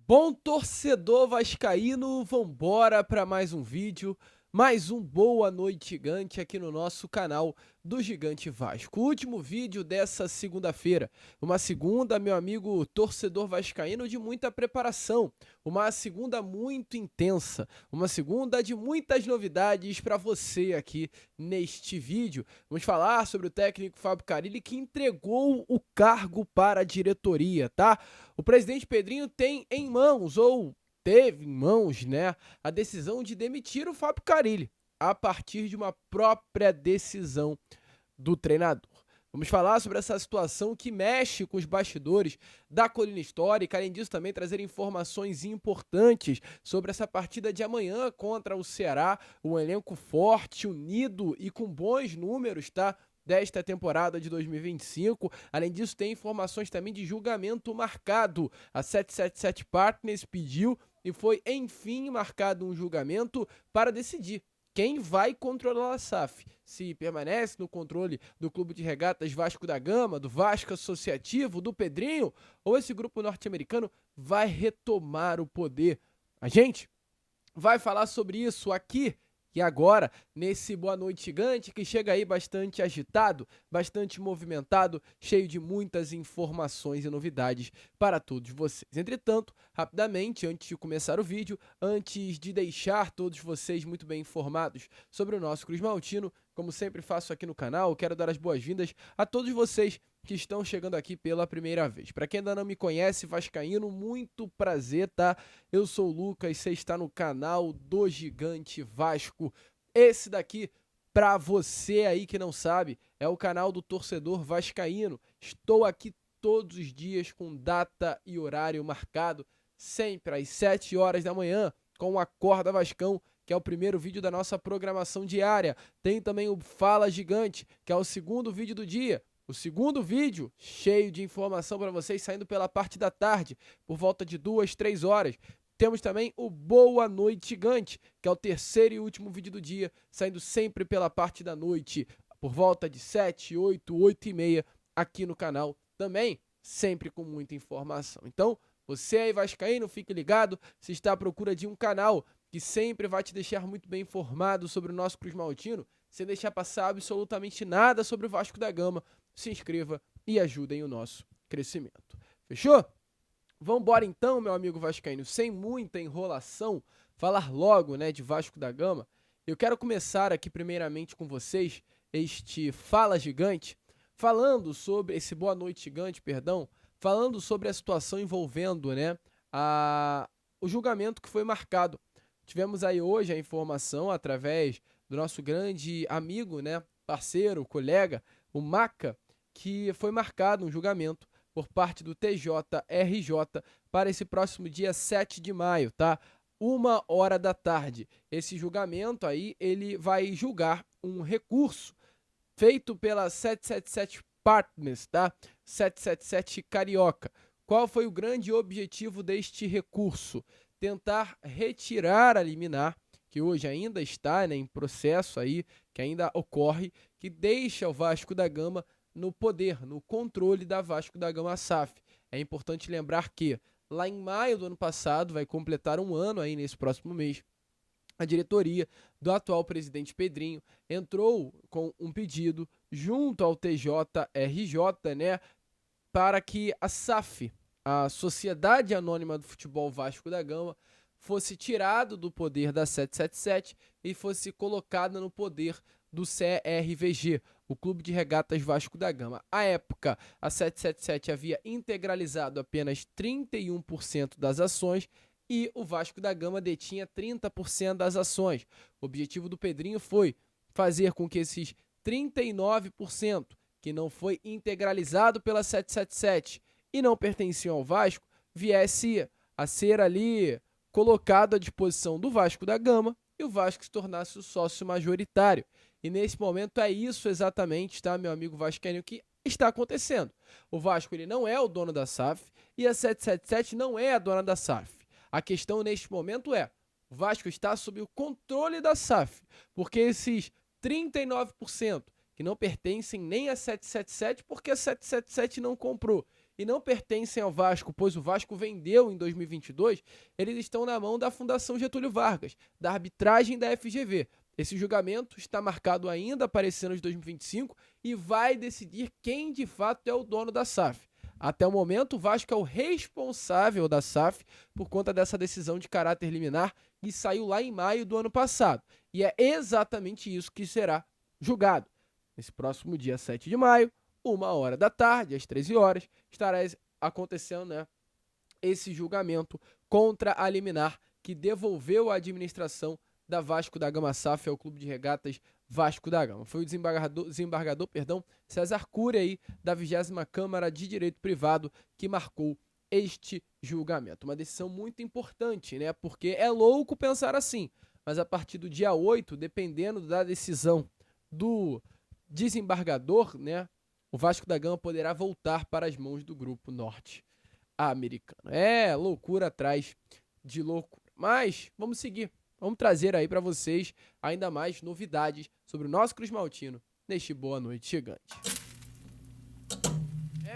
Bom torcedor vascaíno, vambora para mais um vídeo, mais um Boa Noite Gigante aqui no nosso canal do Gigante Vasco. O último vídeo dessa segunda-feira, uma segunda, meu amigo torcedor vascaíno, de muita preparação, uma segunda muito intensa, uma segunda de muitas novidades para você aqui neste vídeo. Vamos falar sobre o técnico Fábio Carille, que entregou o cargo para a diretoria, tá? O presidente Pedrinho tem em mãos, ou teve em mãos, né, a decisão de demitir o Fábio Carille a partir de uma própria decisão do treinador. Vamos falar sobre essa situação que mexe com os bastidores da colina histórica, além disso também trazer informações importantes sobre essa partida de amanhã contra o Ceará, um elenco forte, unido e com bons números, tá? Desta temporada de 2025. Além disso, tem informações também de julgamento marcado. A 777 Partners pediu e foi, enfim, marcado um julgamento para decidir quem vai controlar a SAF. Se permanece no controle do Clube de Regatas Vasco da Gama, do Vasco Associativo, do Pedrinho, ou esse grupo norte-americano vai retomar o poder. A gente vai falar sobre isso aqui e agora, nesse Boa Noite Gigante, que chega aí bastante agitado, bastante movimentado, cheio de muitas informações e novidades para todos vocês. Entretanto, rapidamente, antes de começar o vídeo, antes de deixar todos vocês muito bem informados sobre o nosso Cruz Maltino, como sempre faço aqui no canal, quero dar as boas-vindas a todos vocês que estão chegando aqui pela primeira vez. Para quem ainda não me conhece, vascaíno, muito prazer, tá? Eu sou o Lucas, você está no canal do Gigante Vasco. Esse daqui, para você aí que não sabe, é o canal do torcedor vascaíno. Estou aqui todos os dias com data e horário marcado, sempre às 7 horas da manhã, com o Acorda Vascão, que é o primeiro vídeo da nossa programação diária. Tem também o Fala Gigante, que é o segundo vídeo do dia. O segundo vídeo, cheio de informação para vocês, saindo pela parte da tarde, por volta de 2, 3 horas. Temos também o Boa Noite Gigante, que é o terceiro e último vídeo do dia, saindo sempre pela parte da noite, por volta de 7, 8, 8 e meia, aqui no canal também, sempre com muita informação. Então, você aí vascaíno, fique ligado, se está à procura de um canal que sempre vai te deixar muito bem informado sobre o nosso Cruz Maltino, sem deixar passar absolutamente nada sobre o Vasco da Gama, se inscreva e ajudem o nosso crescimento. Fechou? Vamos embora então, meu amigo vascaíno, sem muita enrolação, falar logo, né, de Vasco da Gama. Eu quero começar aqui primeiramente com vocês este Fala Gigante, falando sobre esse Boa Noite Gigante, perdão, falando sobre a situação envolvendo, né, o julgamento que foi marcado. Tivemos aí hoje a informação através do nosso grande amigo, né, parceiro, colega, o Maca, que foi marcado um julgamento por parte do TJRJ para esse próximo dia 7 de maio, tá? 1 hora da tarde. Esse julgamento aí, ele vai julgar um recurso feito pela 777 Partners, tá? 777 Carioca. Qual foi o grande objetivo deste recurso? Tentar retirar a liminar, que hoje ainda está, né, em processo aí, que ainda ocorre, que deixa o Vasco da Gama no poder, no controle da Vasco da Gama SAF. É importante lembrar que lá em maio do ano passado, vai completar um ano aí nesse próximo mês, a diretoria do atual presidente Pedrinho entrou com um pedido junto ao TJRJ, né, para que a SAF, a Sociedade Anônima do Futebol Vasco da Gama, fosse tirado do poder da 777 e fosse colocada no poder do CRVG, o Clube de Regatas Vasco da Gama. À época, a 777 havia integralizado apenas 31% das ações e o Vasco da Gama detinha 30% das ações. O objetivo do Pedrinho foi fazer com que esses 39% que não foi integralizado pela 777 e não pertenciam ao Vasco, viesse a ser ali colocado à disposição do Vasco da Gama e o Vasco se tornasse o sócio majoritário. E nesse momento é isso exatamente, tá, meu amigo vascaíno, que está acontecendo. O Vasco ele não é o dono da SAF e a 777 não é a dona da SAF. A questão neste momento é, o Vasco está sob o controle da SAF, porque esses 39% que não pertencem nem a 777, porque a 777 não comprou, e não pertencem ao Vasco, pois o Vasco vendeu em 2022, eles estão na mão da Fundação Getúlio Vargas, da arbitragem da FGV. Esse julgamento está marcado ainda para esse ano de 2025 e vai decidir quem de fato é o dono da SAF. Até o momento, o Vasco é o responsável da SAF por conta dessa decisão de caráter liminar que saiu lá em maio do ano passado. E é exatamente isso que será julgado. Nesse próximo dia 7 de maio, 1h da tarde, às 13 horas, estará acontecendo, né, esse julgamento contra a liminar que devolveu a administração da Vasco da Gama SAF ao Clube de Regatas Vasco da Gama. Foi o desembargador, César Cury aí, da 20ª Câmara de Direito Privado que marcou este julgamento. Uma decisão muito importante, né? Porque é louco pensar assim, mas a partir do dia 8, dependendo da decisão do desembargador, né, o Vasco da Gama poderá voltar para as mãos do Grupo Norte-Americano. É loucura atrás de loucura. Mas vamos seguir. Vamos trazer aí para vocês ainda mais novidades sobre o nosso Cruz Maltino neste Boa Noite Gigante.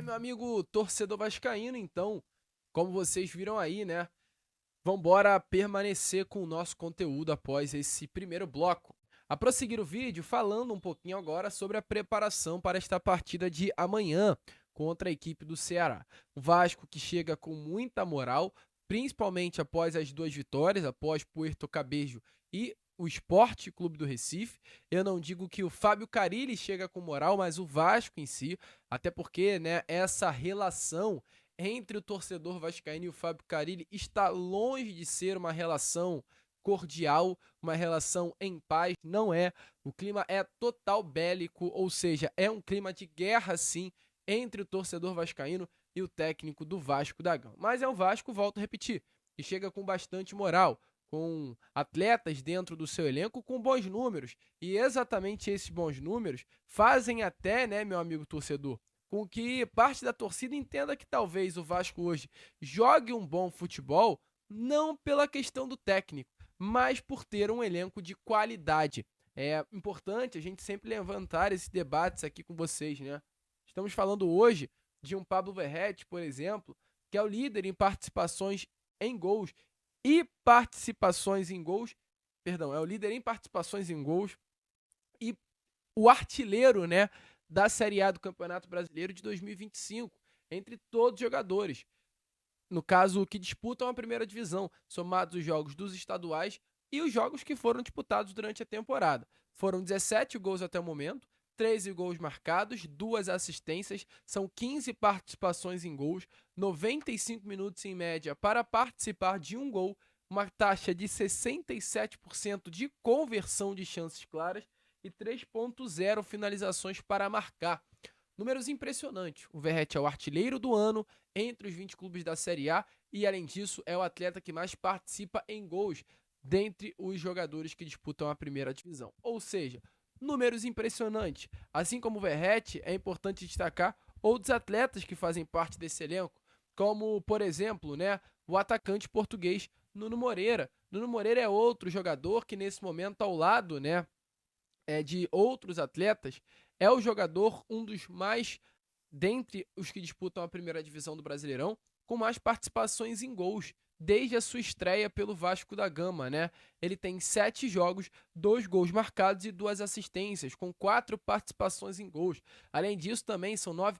Meu amigo torcedor vascaíno, então, como vocês viram aí, né? Vambora permanecer com o nosso conteúdo após esse primeiro bloco. A prosseguir o vídeo, falando um pouquinho agora sobre a preparação para esta partida de amanhã contra a equipe do Ceará. O Vasco que chega com muita moral, principalmente após as 2 vitórias, após Puerto Cabello e o Sport Clube do Recife. Eu não digo que o Fábio Carille chega com moral, mas o Vasco em si, até porque, né, essa relação entre o torcedor vascaíno e o Fábio Carille está longe de ser uma relação cordial, uma relação em paz, não é. O clima é total bélico, ou seja, é um clima de guerra sim entre o torcedor vascaíno e o técnico do Vasco da Gama. Mas é o Vasco, volto a repetir, e chega com bastante moral, com atletas dentro do seu elenco com bons números. E exatamente esses bons números fazem até, né, meu amigo torcedor, com que parte da torcida entenda que talvez o Vasco hoje jogue um bom futebol, não pela questão do técnico, mas por ter um elenco de qualidade. É importante a gente sempre levantar esses debates aqui com vocês, né? Estamos falando hoje de um Pablo Verratti, por exemplo, que é o líder em participações em gols e participações em gols, perdão, é o líder em participações em gols e o artilheiro, né, da Série A do Campeonato Brasileiro de 2025, entre todos os jogadores. No caso, que disputam a primeira divisão, somados os jogos dos estaduais e os jogos que foram disputados durante a temporada. Foram 17 gols até o momento, 13 gols marcados, 2 assistências, são 15 participações em gols, 95 minutos em média para participar de um gol, uma taxa de 67% de conversão de chances claras e 3.0 finalizações para marcar. Números impressionantes. O Verratti é o artilheiro do ano entre os 20 clubes da Série A e, além disso, é o atleta que mais participa em gols dentre os jogadores que disputam a primeira divisão. Ou seja, números impressionantes. Assim como o Verratti, é importante destacar outros atletas que fazem parte desse elenco, como, por exemplo, né, o atacante português Nuno Moreira. Nuno Moreira é outro jogador que, nesse momento, ao lado, né, de outros atletas, é o jogador, um dos mais, dentre os que disputam a primeira divisão do Brasileirão, com mais participações em gols, desde a sua estreia pelo Vasco da Gama, né? Ele tem 7 jogos, 2 gols marcados e 2 assistências, com 4 participações em gols. Além disso, também são 9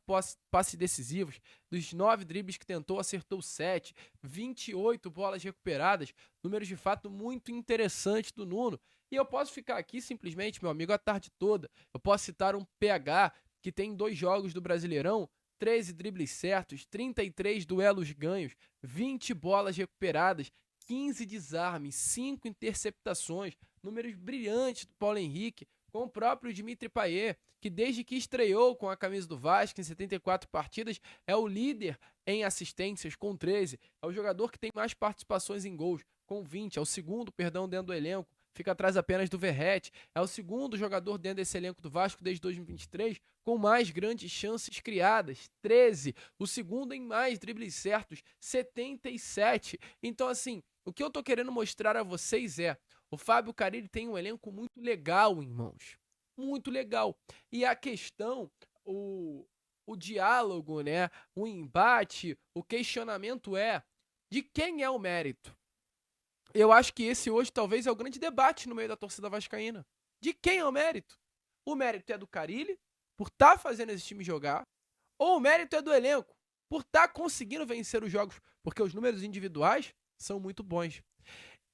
passes decisivos. Dos 9 dribles que tentou, acertou 7, 28 bolas recuperadas. Números de fato muito interessantes do Nuno. E eu posso ficar aqui simplesmente, meu amigo, a tarde toda. Eu posso citar um PH que tem 2 jogos do Brasileirão, 13 dribles certos, 33 duelos ganhos, 20 bolas recuperadas, 15 desarmes, 5 interceptações, números brilhantes do Paulo Henrique, com o próprio Dimitri Payet, que desde que estreou com a camisa do Vasco em 74 partidas, é o líder em assistências com 13, é o jogador que tem mais participações em gols, com 20, é o segundo, dentro do elenco, fica atrás apenas do Verratti, é o segundo jogador dentro desse elenco do Vasco desde 2023, com mais grandes chances criadas, 13, o segundo em mais dribles certos, 77. Então, assim, o que eu tô querendo mostrar a vocês é, o Fábio Carille tem um elenco muito legal em mãos, muito legal. E a questão, o diálogo, né, o embate, o questionamento é de quem é o mérito. Eu acho que esse hoje talvez é o grande debate no meio da torcida vascaína. De quem é o mérito? O mérito é do Carille, por estar fazendo esse time jogar, ou o mérito é do elenco, por estar conseguindo vencer os jogos, porque os números individuais são muito bons.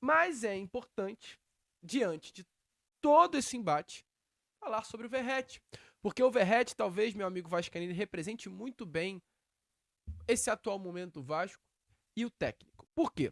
Mas é importante, diante de todo esse embate, falar sobre o Verratti. Porque o Verratti, talvez, meu amigo vascaíno, represente muito bem esse atual momento do Vasco e o técnico. Por quê?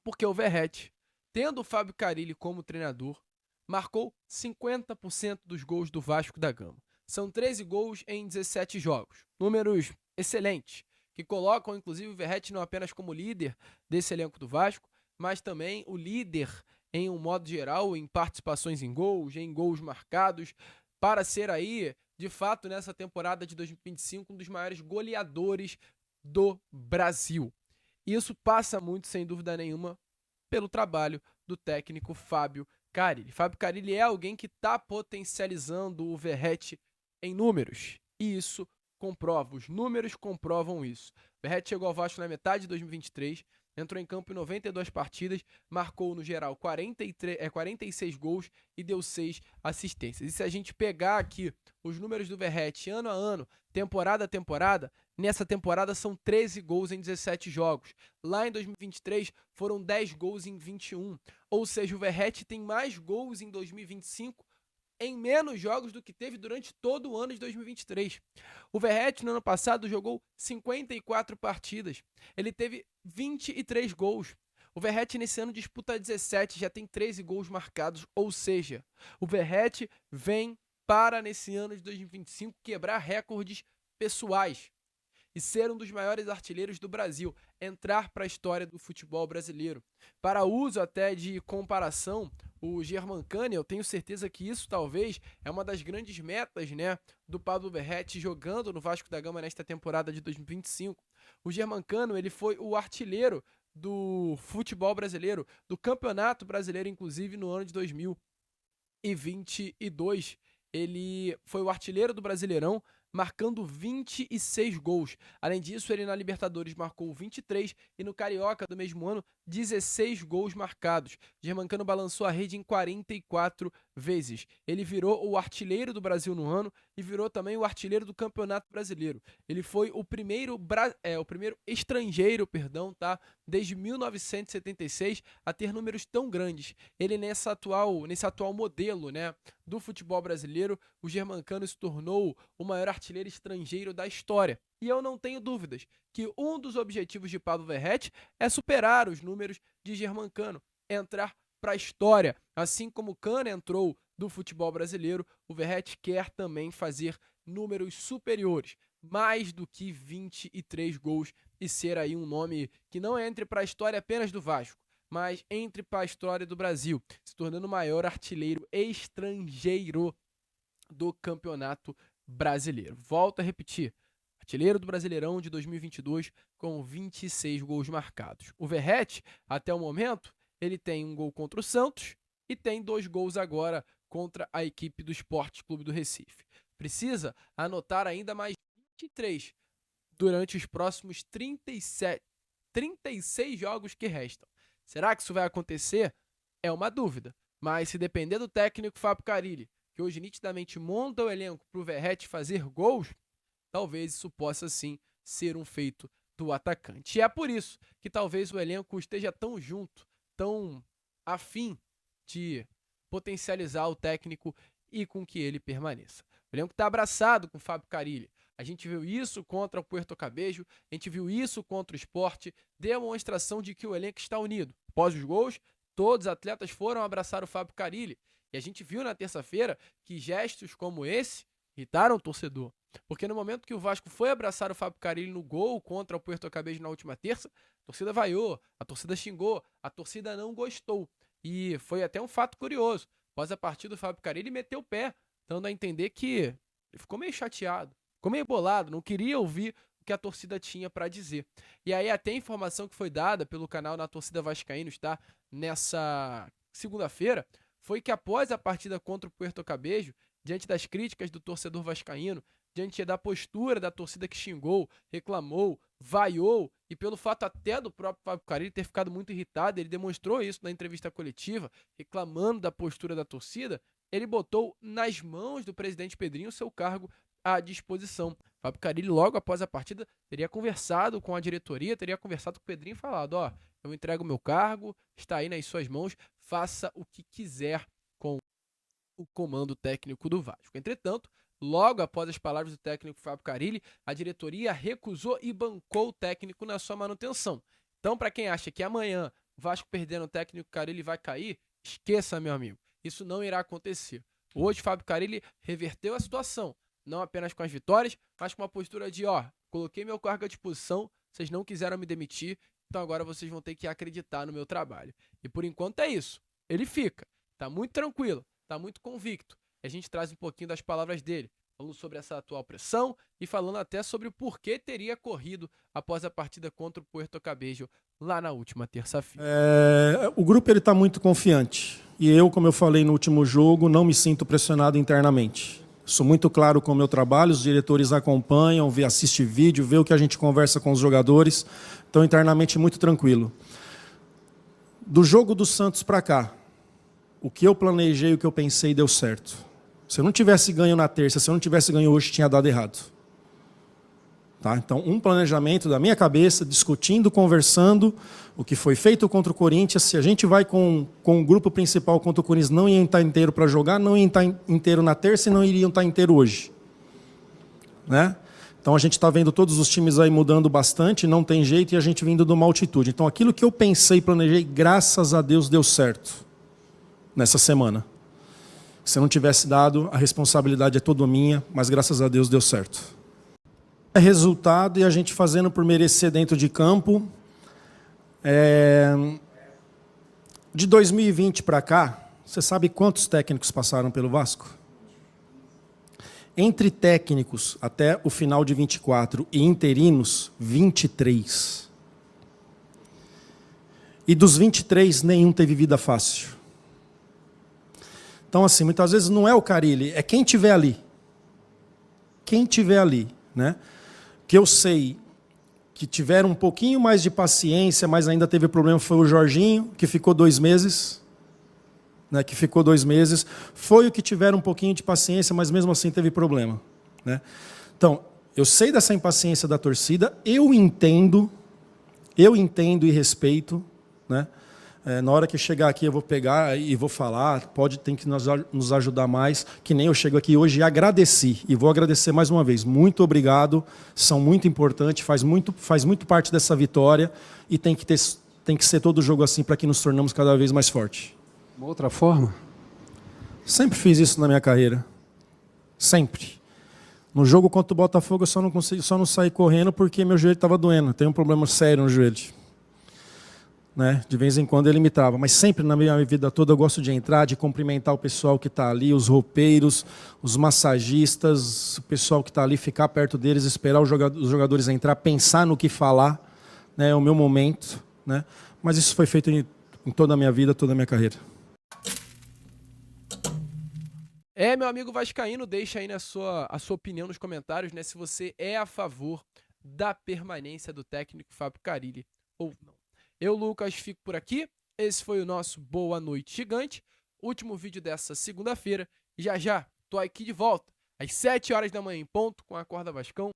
Porque o Verratti, tendo o Fábio Carille como treinador, marcou 50% dos gols do Vasco da Gama. São 13 gols em 17 jogos. Números excelentes, que colocam, inclusive, o Verratti não apenas como líder desse elenco do Vasco, mas também o líder, em um modo geral, em participações em gols marcados, para ser aí, de fato, nessa temporada de 2025, um dos maiores goleadores do Brasil. Isso passa muito, sem dúvida nenhuma, pelo trabalho do técnico Fábio Carille. Fábio Carille é alguém que está potencializando o Verratti em números. E isso comprova, os números comprovam isso. O Verratti chegou ao Vasco na metade de 2023, entrou em campo em 92 partidas, marcou no geral 46 gols e deu 6 assistências. E se a gente pegar aqui os números do Verratti ano a ano, temporada a temporada, nessa temporada são 13 gols em 17 jogos. Lá em 2023 foram 10 gols em 21. Ou seja, o Verratti tem mais gols em 2025 em menos jogos do que teve durante todo o ano de 2023. O Verratti no ano passado jogou 54 partidas. Ele teve 23 gols. O Verratti nesse ano disputa 17, já tem 13 gols marcados. Ou seja, o Verratti vem para, nesse ano de 2025, quebrar recordes pessoais e ser um dos maiores artilheiros do Brasil, entrar para a história do futebol brasileiro. Para uso até de comparação, o Germancani, eu tenho certeza que isso talvez é uma das grandes metas, né, do Pablo Verratti jogando no Vasco da Gama nesta temporada de 2025. O Germancano, ele foi o artilheiro do futebol brasileiro, do Campeonato Brasileiro, inclusive no ano de 2022. Ele foi o artilheiro do Brasileirão, marcando 26 gols. Além disso, ele na Libertadores marcou 23 e no Carioca do mesmo ano, 16 gols marcados. Germancano balançou a rede em 44 vezes. Ele virou o artilheiro do Brasil no ano e virou também o artilheiro do Campeonato Brasileiro. Ele foi o primeiro estrangeiro, tá? Desde 1976 a ter números tão grandes. Ele nesse atual modelo, né, do futebol brasileiro, o Germancano se tornou o maior artilheiro estrangeiro da história. E eu não tenho dúvidas que um dos objetivos de Pablo Verratti é superar os números de Germancano, entrar para a história. Assim como o Cano entrou do futebol brasileiro, o Verratti quer também fazer números superiores, mais do que 23 gols e ser aí um nome que não entre para a história apenas do Vasco, mas entre para a história do Brasil, se tornando o maior artilheiro estrangeiro do Campeonato Brasileiro. Volto a repetir, artilheiro do Brasileirão de 2022 com 26 gols marcados. O Verratti, até o momento, ele tem um gol contra o Santos e tem 2 gols agora contra a equipe do Sport Clube do Recife. Precisa anotar ainda mais 23 durante os próximos 36 jogos que restam. Será que isso vai acontecer? É uma dúvida. Mas se depender do técnico Fábio Carille, que hoje nitidamente monta o elenco para o Verratti fazer gols, talvez isso possa sim ser um feito do atacante. E é por isso que talvez o elenco esteja tão junto, tão afim de potencializar o técnico e com que ele permaneça. O elenco está abraçado com o Fábio Carille. A gente viu isso contra o Puerto Cabello, a gente viu isso contra o Sport, demonstração de que o elenco está unido. Após os gols, todos os atletas foram abraçar o Fábio Carille. E a gente viu na terça-feira que gestos como esse irritaram o torcedor. Porque no momento que o Vasco foi abraçar o Fábio Carille no gol contra o Puerto Cabello na última terça, a torcida vaiou, a torcida xingou, a torcida não gostou. E foi até um fato curioso. Após a partida, o Fábio Carille meteu o pé, dando a entender que ele ficou meio chateado, ficou meio bolado, não queria ouvir o que a torcida tinha para dizer. E aí até a informação que foi dada pelo canal Na Torcida Vascaínos, tá? Nessa segunda-feira, foi que após a partida contra o Puerto Cabello, diante das críticas do torcedor vascaíno, diante da postura da torcida que xingou, reclamou, vaiou, e pelo fato até do próprio Fábio Carille ter ficado muito irritado, ele demonstrou isso na entrevista coletiva, reclamando da postura da torcida, ele botou nas mãos do presidente Pedrinho seu cargo à disposição. Fábio Carille, logo após a partida, teria conversado com a diretoria, teria conversado com o Pedrinho e falado, ó, eu entrego o meu cargo, está aí nas suas mãos, faça o que quiser com o comando técnico do Vasco. Entretanto, logo após as palavras do técnico Fábio Carille, a diretoria recusou e bancou o técnico na sua manutenção. Então, para quem acha que amanhã o Vasco perdendo o técnico Carille vai cair, esqueça, meu amigo. Isso não irá acontecer. Hoje, Fábio Carille reverteu a situação, não apenas com as vitórias, mas com uma postura de, ó, coloquei meu cargo à disposição, vocês não quiseram me demitir, então agora vocês vão ter que acreditar no meu trabalho. E por enquanto é isso. Ele fica, tá muito tranquilo, tá muito convicto. A gente traz um pouquinho das palavras dele, falando sobre essa atual pressão e falando até sobre o porquê teria corrido após a partida contra o Puerto Cabello lá na última terça-feira. O grupo está muito confiante. E eu, como eu falei no último jogo, não me sinto pressionado internamente. Sou muito claro com o meu trabalho, os diretores acompanham, assistem vídeo, vê o que a gente conversa com os jogadores. Então, internamente, muito tranquilo. Do jogo do Santos para cá, o que eu planejei, o que eu pensei, deu certo. Se eu não tivesse ganho na terça, se eu não tivesse ganho hoje, tinha dado errado. Tá? Então, um planejamento da minha cabeça, discutindo, conversando, o que foi feito contra o Corinthians. Se a gente vai com o grupo principal contra o Corinthians, não ia estar inteiro para jogar, não ia estar inteiro na terça e não iriam estar inteiro hoje. Né? Então, a gente está vendo todos os times aí mudando bastante, não tem jeito, e a gente vindo de uma altitude. Então, aquilo que eu pensei e planejei, graças a Deus, deu certo nessa semana. Se eu não tivesse dado, a responsabilidade é toda minha, mas graças a Deus deu certo. É resultado e a gente fazendo por merecer dentro de campo. De 2020 para cá, você sabe quantos técnicos passaram pelo Vasco? Entre técnicos até o final de 24 e interinos, 23. E dos 23, nenhum teve vida fácil. Então, assim, muitas vezes não é o Carille, é quem tiver ali. Quem tiver ali, né? Que eu sei que tiveram um pouquinho mais de paciência, mas ainda teve problema, foi o Jorginho, que ficou 2 meses. Né, que ficou 2 meses. Foi o que tiveram um pouquinho de paciência, mas mesmo assim teve problema. Né? Então, eu sei dessa impaciência da torcida, eu entendo e respeito. Né? Na hora que chegar aqui eu vou pegar e vou falar, tem que nos ajudar mais, que nem eu chego aqui hoje e agradeci, e vou agradecer mais uma vez. Muito obrigado, são muito importantes, faz muito parte dessa vitória, e tem que ser todo jogo assim para que nos tornamos cada vez mais fortes. Uma outra forma? Sempre fiz isso na minha carreira. Sempre. No jogo contra o Botafogo eu só não saí correndo porque meu joelho estava doendo, tenho um problema sério no joelho. Né? De vez em quando ele me trava, mas sempre na minha vida toda eu gosto de entrar, de cumprimentar o pessoal que está ali, os roupeiros, os massagistas, o pessoal que está ali, ficar perto deles, esperar os jogadores entrar, pensar no que falar, né? É o meu momento, né? Mas isso foi feito em toda a minha vida, toda a minha carreira. Meu amigo vascaíno, deixa aí a sua opinião nos comentários, né? Se você é a favor da permanência do técnico Fábio Carille ou não. Eu, Lucas, fico por aqui. Esse foi o nosso Boa Noite Gigante. Último vídeo dessa segunda-feira. Já tô aqui de volta, às 7 horas da manhã em ponto, com a Acorda Vascão.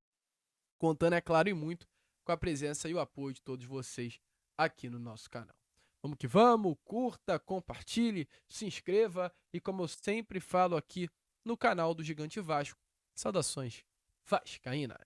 Contando, é claro, e muito com a presença e o apoio de todos vocês aqui no nosso canal. Vamos que vamos, curta, compartilhe, se inscreva e, como eu sempre falo aqui no canal do Gigante Vasco, saudações vascaínas.